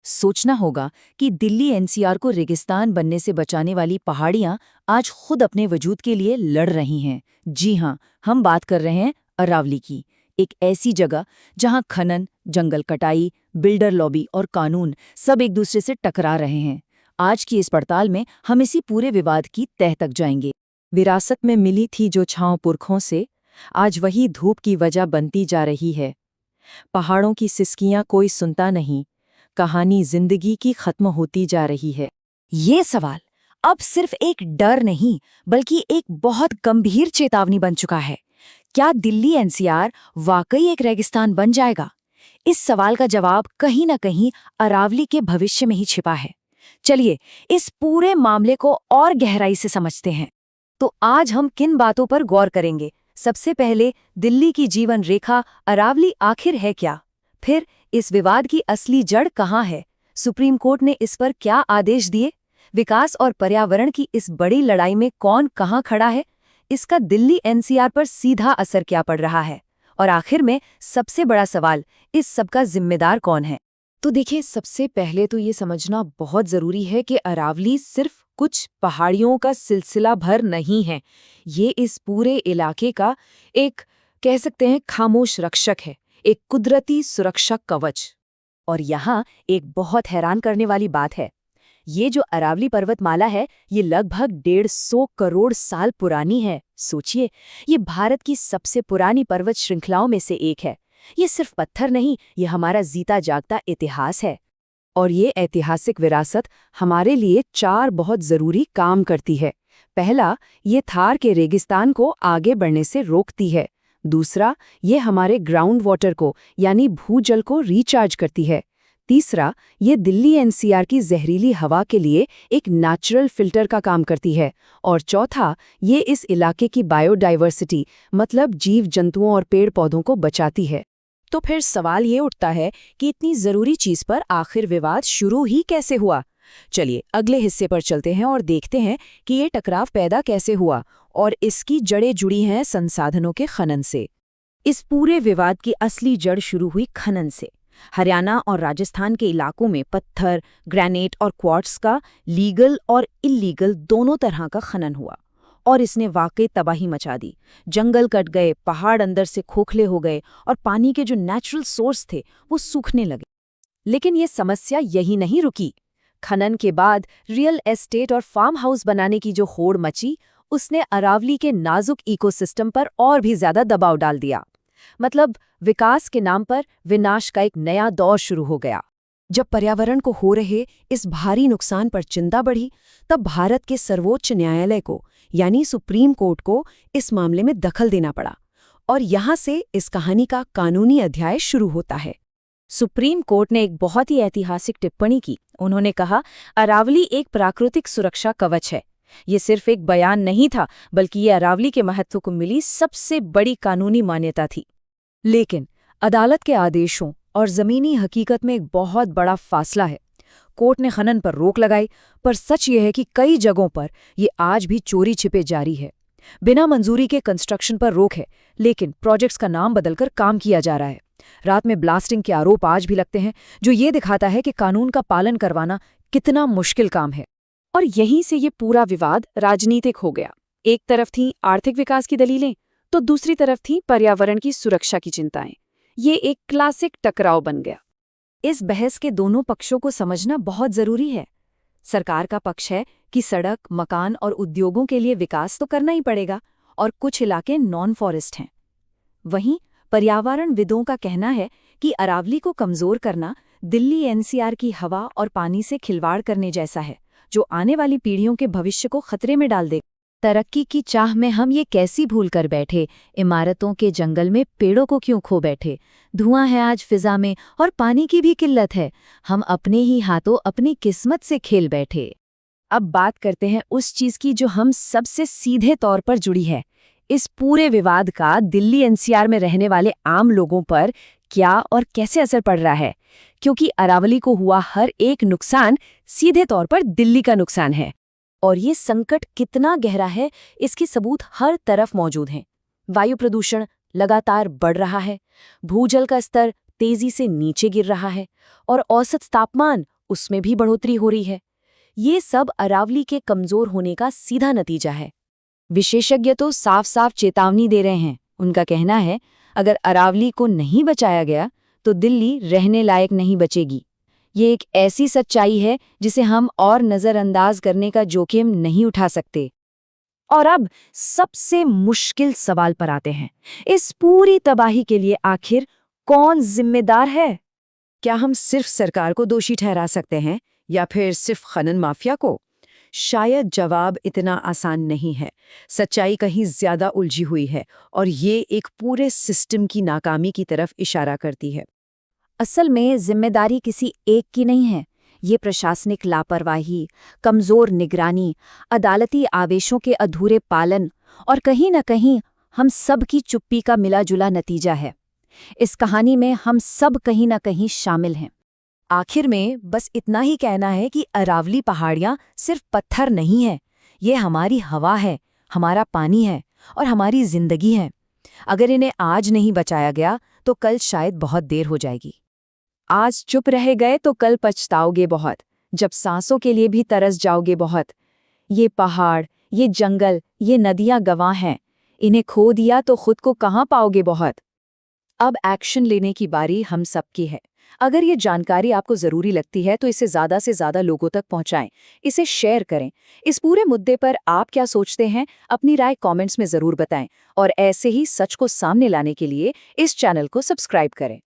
सोचना होगा कि दिल्ली एनसीआर को रेगिस्तान बनने से बचाने वाली पहाड़ियां आज खुद अपने वजूद के लिए लड़ रही हैं। जी हाँ, हम बात कर रहे हैं अरावली की, एक ऐसी जगह जहां खनन, जंगल कटाई, बिल्डर लॉबी और कानून सब एक दूसरे से टकरा रहे हैं। आज की इस पड़ताल में हम इसी पूरे विवाद की तह तक जाएंगे। विरासत में मिली थी जो छांव पुरखों से, आज वही धूप की वजह बनती जा रही है। पहाड़ों की सिसकियां कोई सुनता नहीं, कहानी जिंदगी की खत्म होती जा रही है। ये सवाल अब सिर्फ एक डर नहीं, बल्कि एक बहुत गंभीर चेतावनी बन चुका है। क्या दिल्ली एनसीआर वाकई एक रेगिस्तान बन जाएगा? इस सवाल का जवाब कहीं न कहीं अरावली के भविष्य में ही छिपा है। चलिए, इस पूरे मामले को और गहराई से समझते हैं। तो आज हम किन बातों पर गौर करेंगे? सबसे पहले, दिल्ली की जीवन रेखा अरावली आखिर है क्या? फिर इस विवाद की असली जड़ कहाँ है? सुप्रीम कोर्ट ने इस पर क्या आदेश दिए? विकास और पर्यावरण की इस बड़ी लड़ाई में कौन कहाँ खड़ा है? इसका दिल्ली एनसीआर पर सीधा असर क्या पड़ रहा है? और आखिर में सबसे बड़ा सवाल, इस सबका जिम्मेदार कौन है? तो देखिए, सबसे पहले तो ये समझना बहुत ज़रूरी है कि अरावली सिर्फ कुछ पहाड़ियों का सिलसिला भर नहीं है। ये इस पूरे इलाके का एक, कह सकते हैं, खामोश रक्षक है, एक कुदरती सुरक्षा कवच। और यहाँ एक बहुत हैरान करने वाली बात है। ये जो अरावली पर्वतमाला है, ये लगभग 150 करोड़ साल पुरानी है। सोचिए, ये भारत की सबसे पुरानी पर्वत श्रृंखलाओं में से एक है। ये सिर्फ पत्थर नहीं, ये हमारा जीता जागता इतिहास है। और ये ऐतिहासिक विरासत हमारे लिए 4 बहुत जरूरी काम करती है। पहला, ये थार के रेगिस्तान को आगे बढ़ने से रोकती है। दूसरा, ये हमारे ग्राउंड वाटर को यानी भूजल को रिचार्ज करती है। तीसरा, ये दिल्ली एनसीआर की जहरीली हवा के लिए एक नेचुरल फिल्टर का काम करती है। और चौथा, ये इस इलाके की बायोडाइवर्सिटी मतलब जीव जंतुओं और पेड़ पौधों को बचाती है। तो फिर सवाल ये उठता है कि इतनी ज़रूरी चीज़ पर आखिर विवाद शुरू ही कैसे हुआ? चलिए अगले हिस्से पर चलते हैं और देखते हैं कि ये टकराव पैदा कैसे हुआ और इसकी जड़ें जुड़ी हैं संसाधनों के खनन से। इस पूरे विवाद की असली जड़ शुरू हुई खनन से। हरियाणा और राजस्थान के इलाकों में पत्थर, ग्रेनाइट और क्वार्ट्स का लीगल और इल्लीगल दोनों तरह का खनन हुआ और इसने वाकई तबाही मचा दी। जंगल कट गए, पहाड़ अंदर से खोखले हो गए और पानी के जो नेचुरल सोर्स थे वो सूखने लगे। लेकिन ये समस्या यही नहीं रुकी। खनन के बाद रियल एस्टेट और फार्म हाउस बनाने की जो होड़ मची, उसने अरावली के नाजुक इकोसिस्टम पर और भी ज्यादा दबाव डाल दिया। मतलब विकास के नाम पर विनाश का एक नया दौर शुरू हो गया। जब पर्यावरण को हो रहे इस भारी नुकसान पर चिंता बढ़ी, तब भारत के सर्वोच्च न्यायालय को यानी सुप्रीम कोर्ट को इस मामले में दखल देना पड़ा। और यहाँ से इस कहानी का कानूनी अध्याय शुरू होता है। सुप्रीम कोर्ट ने एक बहुत ही ऐतिहासिक टिप्पणी की। उन्होंने कहा, अरावली एक प्राकृतिक सुरक्षा कवच है। ये सिर्फ एक बयान नहीं था, बल्कि ये अरावली के महत्व को मिली सबसे बड़ी कानूनी मान्यता थी। लेकिन अदालत के आदेशों और जमीनी हकीकत में एक बहुत बड़ा फासला है। कोर्ट ने खनन पर रोक लगाई, पर सच ये है कि कई जगहों पर ये आज भी चोरी छिपे जारी है। बिना मंजूरी के कंस्ट्रक्शन पर रोक है, लेकिन प्रोजेक्ट्स का नाम बदलकर काम किया जा रहा है। रात में ब्लास्टिंग के आरोप आज भी लगते हैं, जो ये दिखाता है कि कानून का पालन करवाना कितना मुश्किल काम है। और यहीं से ये पूरा विवाद राजनीतिक हो गया। एक तरफ थी आर्थिक विकास की दलीलें, तो दूसरी तरफ थी पर्यावरण की सुरक्षा की चिंताएं। ये एक क्लासिक टकराव बन गया। इस बहस के दोनों पक्षों को समझना बहुत जरूरी है। सरकार का पक्ष है कि सड़क, मकान और उद्योगों के लिए विकास तो करना ही पड़ेगा और कुछ इलाके नॉन फॉरेस्ट हैं। वहीं पर्यावरणविदों का कहना है कि अरावली को कमजोर करना दिल्ली एनसीआर की हवा और पानी से खिलवाड़ करने जैसा है, जो आने वाली पीढ़ियों के भविष्य को खतरे में डाल देगा। तरक्की की चाह में हम ये कैसी भूल कर बैठे, इमारतों के जंगल में पेड़ों को क्यों खो बैठे। धुआं है आज फिजा में और पानी की भी किल्लत है, हम अपने ही हाथों अपनी किस्मत से खेल बैठे। अब बात करते हैं उस चीज की जो हम सबसे सीधे तौर पर जुड़ी है। इस पूरे विवाद का दिल्ली एनसीआर में रहने वाले आम लोगों पर क्या और कैसे असर पड़ रहा है, क्योंकि अरावली को हुआ हर एक नुकसान सीधे तौर पर दिल्ली का नुकसान है। और ये संकट कितना गहरा है, इसके सबूत हर तरफ मौजूद हैं। वायु प्रदूषण लगातार बढ़ रहा है, भूजल का स्तर तेजी से नीचे गिर रहा है और औसत तापमान उसमें भी बढ़ोतरी हो रही है। ये सब अरावली के कमजोर होने का सीधा नतीजा है। विशेषज्ञ तो साफ साफ चेतावनी दे रहे हैं। उनका कहना है, अगर अरावली को नहीं बचाया गया तो दिल्ली रहने लायक नहीं बचेगी। ये एक ऐसी सच्चाई है जिसे हम और नज़रअंदाज करने का जोखिम नहीं उठा सकते। और अब सबसे मुश्किल सवाल पर आते हैं। इस पूरी तबाही के लिए आखिर कौन जिम्मेदार है? क्या हम सिर्फ सरकार को दोषी ठहरा सकते हैं या फिर सिर्फ खनन माफिया को? शायद जवाब इतना आसान नहीं है। सच्चाई कहीं ज्यादा उलझी हुई है और ये एक पूरे सिस्टम की नाकामी की तरफ इशारा करती है। असल में जिम्मेदारी किसी एक की नहीं है। ये प्रशासनिक लापरवाही, कमजोर निगरानी, अदालती आवेशों के अधूरे पालन और कहीं न कहीं हम सब की चुप्पी का मिला-जुला नतीजा है। इस कहानी में हम सब कहीं न कहीं शामिल हैं। आखिर में बस इतना ही कहना है कि अरावली पहाड़ियाँ सिर्फ पत्थर नहीं है, ये हमारी हवा है, हमारा पानी है और हमारी जिंदगी है। अगर इन्हें आज नहीं बचाया गया तो कल शायद बहुत देर हो जाएगी। आज चुप रह गए तो कल पछताओगे बहुत, जब सांसों के लिए भी तरस जाओगे बहुत। ये पहाड़, ये जंगल, ये नदियां गवाह हैं। इन्हें खो दिया तो खुद को कहाँ पाओगे बहुत। अब एक्शन लेने की बारी हम सबकी है। अगर ये जानकारी आपको ज़रूरी लगती है तो इसे ज़्यादा से ज़्यादा लोगों तक पहुंचाएं, इसे शेयर करें। इस पूरे मुद्दे पर आप क्या सोचते हैं, अपनी राय कमेंट्स में ज़रूर बताएं और ऐसे ही सच को सामने लाने के लिए इस चैनल को सब्सक्राइब करें।